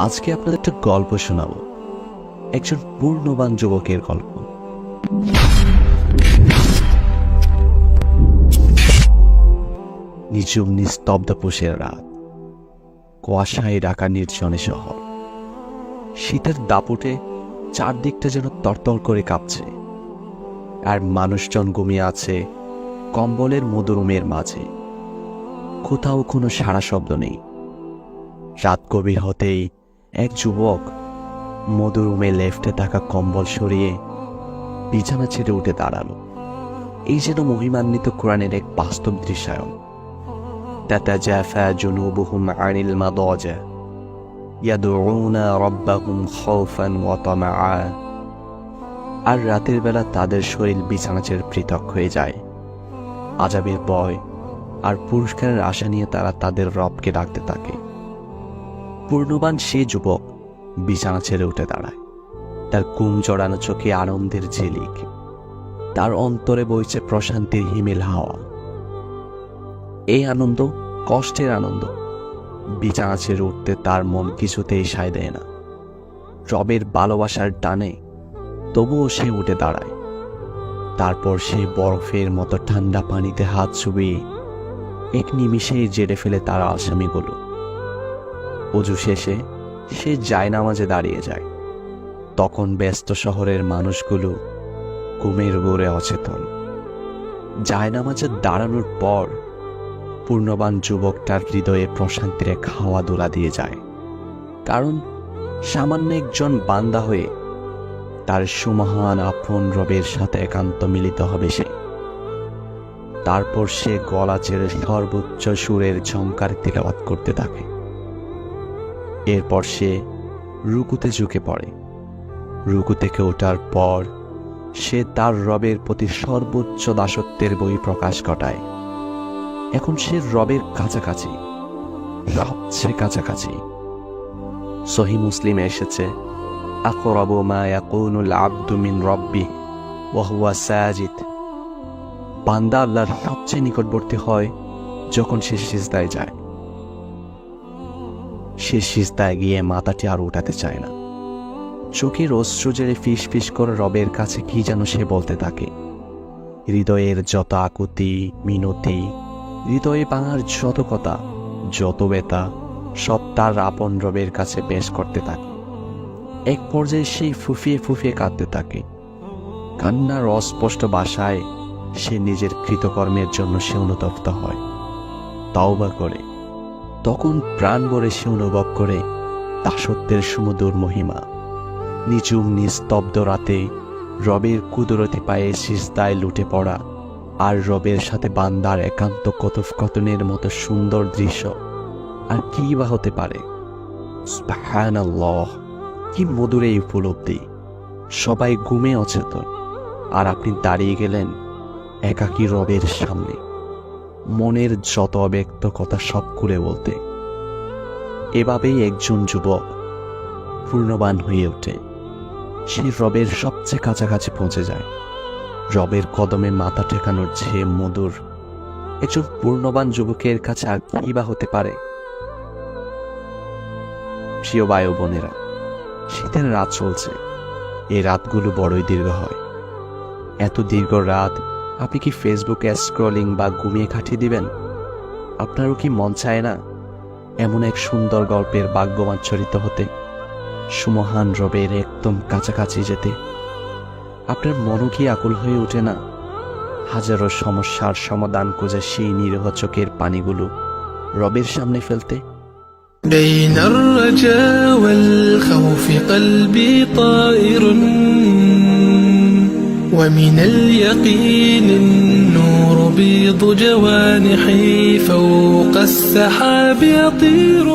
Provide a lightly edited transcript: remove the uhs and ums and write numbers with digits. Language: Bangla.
আজকে আপনাদের একটা গল্প শোনাবো, একজন পূর্ণবান যুবকের গল্প। নিঝুম নিস্তব্ধ পুষের রাত, কুয়াশায় ঢাকা নির্জনে শহর। শীতের দাপুটে চারদিকটা যেন তরতর করে কাঁপছে, আর মানুষজন ঘুমিয়ে আছে কম্বলের মধুরুমের মাঝে। কোথাও কোনো সাড়া শব্দ নেই। রাত গভীর হতেই এক যুবক মধুরুমে লেফটে থাকা কম্বল সরিয়ে বিছানা ছেড়ে উঠে দাঁড়ালো। এই যেন মহিমান্বিত কোরআনের এক বাস্তব দৃশ্যায়ন। তাতাজাফা জুনুবুহুম আনিল মাদাজা ইয়াদউনা রাব্বাহুম খাউফান ওয়া তামাআ। আর রাতের বেলা তাদের শরীর বিছানা ছেড়ে পৃথক হয়ে যায়। আযাবের ভয় আর পুরস্কারের আশা নিয়ে তারা তাদের রবকে ডাকতে থাকে। পূর্ণবান সে যুবক বিছানা ছেড়ে উঠে দাঁড়ায়। তার ঘুম জড়ানো চোখে আনন্দের ঝিলিক, তার অন্তরে বইছে প্রশান্তির হিমেল হাওয়া। এই আনন্দ কষ্টের আনন্দ। বিছানা ছেড়ে উঠতে তার মন কিছুতেই সায় দেয় না। রবের ভালোবাসার টানে তবুও সে উঠে দাঁড়ায়। তারপর সে বরফের মতো ঠান্ডা পানিতে হাত চুবিয়ে এক নিমিষেই জেরে ফেলে তার আসামিগুলো। ওযু শেষে সে জায়নামাজে দাঁড়িয়ে যায়। তখন ব্যস্ত শহরের মানুষগুলো ঘুমের ঘোরে অচেতন। জায়নামাজে দাঁড়ানোর পর পূর্ণবান যুবকটার হৃদয়ে প্রশান্তির এক হাওয়া দোলা দিয়ে যায়। কারণ সামান্য একজন বান্দা হয়ে তার সুমহান আপন রবের সাথে একান্ত মিলিত হবে সে। তারপর সে গলা ছেড়ে সর্বোচ্চ সুরের ঝংকার তিলাওয়াত করতে থাকে। এরপর সে রুকুতে ঝুঁকে পড়ে। রুকু থেকে ওঠার পর সে তার রবের প্রতি সর্বোচ্চ দাসত্বের বহিঃপ্রকাশ ঘটায়। এখন সে রবের কাছাকাছি, সবচেয়ে কাছাকাছি। সহিহ মুসলিমে এসেছে, আকরাবু মা ইয়াকুনুল আবদু মিন রাব্বিহি ওয়া হুয়া সাজিদ। বান্দা আল্লাহর সবচেয়ে নিকটবর্তী হয় যখন সে সিজদায় যায়। সে সিজদায় গিয়ে মাথাটি আর উঠাতে চায় না। চোখের অশ্রু জেরে ফিস ফিস করে রবের কাছে কি যেন সে বলতে থাকে। হৃদয়ের যত আকুতি মিনতি, হৃদয়ে ভাঙার যত কথা, যত ব্যথা, সব তার আপন রবের কাছে পেশ করতে থাকে। এক পর্যায়ে সেই ফুফিয়ে ফুফিয়ে কাঁদতে থাকে। কান্নার অস্পষ্ট ভাষায় সে নিজের কৃতকর্মের জন্য সে অনুতপ্ত হয়, তাওবা করে। তখন প্রাণ ভরে সে অনুভব করে দাসত্বের সুমধুর মহিমা। নিঝুম নিস্তব্ধ রাতে রবের কুদরতি পায়ে সিজদায় লুটে পড়া আর রবের সাথে বান্দার একান্ত কথোপকথনের মতো সুন্দর দৃশ্য আর কি বা হতে পারে। সুবহানাল্লাহ, কি মধুর এই উপলব্ধি। সবাই ঘুমে অচেতন, আর আপনি দাঁড়িয়ে গেলেন একাকী রবের সামনে, মনের যত অব্যক্ত কথা সব খুলে বলতে। এভাবেই একজন যুবক পূর্ণবান হয়ে ওঠে। সে রবের সবচেয়ে কাছাকাছি পৌঁছে যায়। রবের কদমে মাথা ঠেকানোর চেয়ে মধুর একজন পূর্ণবান যুবকের কাছে আর কি বা হতে পারে। প্রিয় ভাই ও বোনেরা, শীতের রাত চলছে। এই রাতগুলো বড়ই দীর্ঘ হয়। এত দীর্ঘ রাত আপনি কি ফেসবুকে স্ক্রলিং বা ঘুমিয়ে কাটিয়ে দিবেন? আপনারও কি মন চায় না এমন এক সুন্দর গল্পের ভাগ্যবান চরিত্র হতে, সুমহান রবের একদম কাছাকাছি যেতে? আপনার মনও কি আকুল হয়ে ওঠে না হাজারো সমস্যার সমাধান খুঁজে সেই নিরীহ চোখের পানিগুলো রবের সামনে ফেলতে? بين الرجاء والخوف قلبي طائر ومن اليقين النور بيض جوانحي فوق السحاب يطير